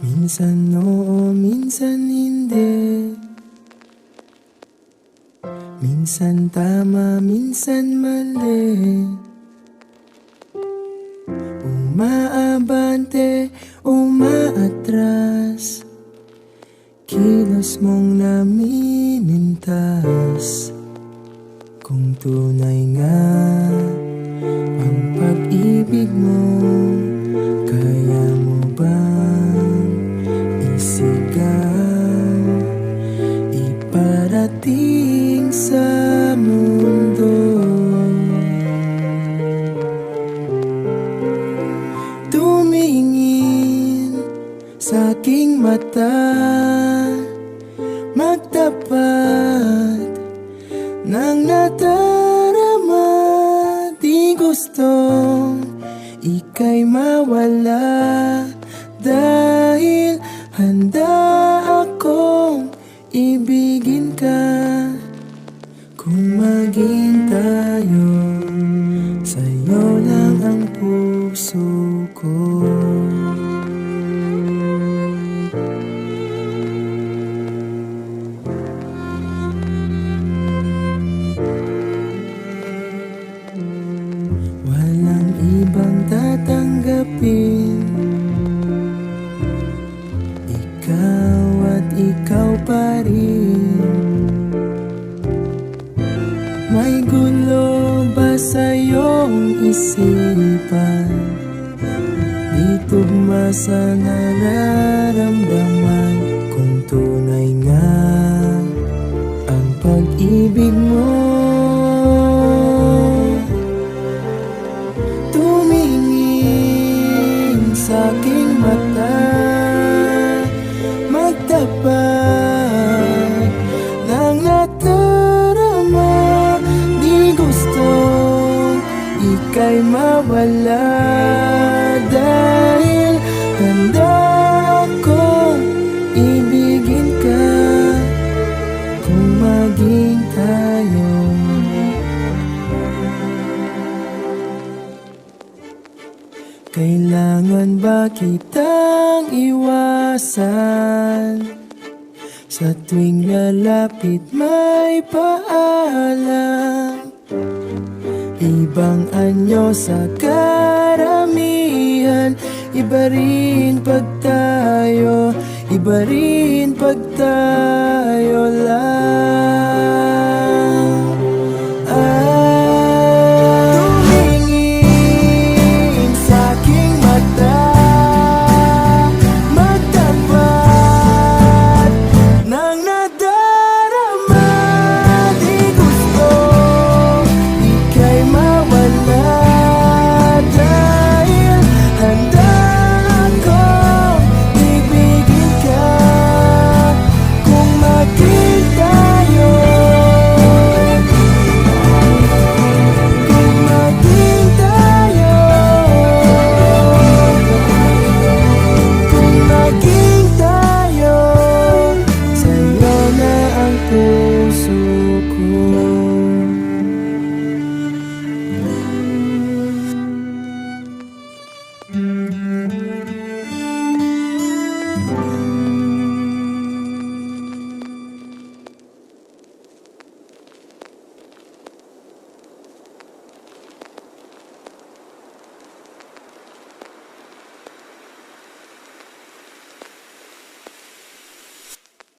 Minsan oo, minsan hindi. Minsan tama, minsan mali. Umaabante, umaatras. Kilos mong namimintas. Kung tunay nga ang pag-ibig mo, kaya mo bang isigaw, iparating sa mundo? Tumingin sa aking mata, magtapat ng nadarama. Di gustong ika'y mawala, dahil handa akong ibigin ka. Kung maging tayo, sa'yo lang ang puso ko. Walang ibang tatanggapin, ikaw at ikaw pa rin. May gulo ba sa iyong isipan? Di tugma sa nararamdaman. Kung tunay nga ang pag-ibig mo, tumingin sa aking mata, magtapat ng nadarama. Di gustong ika'y mawala, dahil handa akong ibigin ka. Kung maging tayo, kailangan ba kitang iwasan? Sa tuwing lalapit may paalam, ibang anyo sa karamihan. Iba rin pag tayo, iba rin pag tayo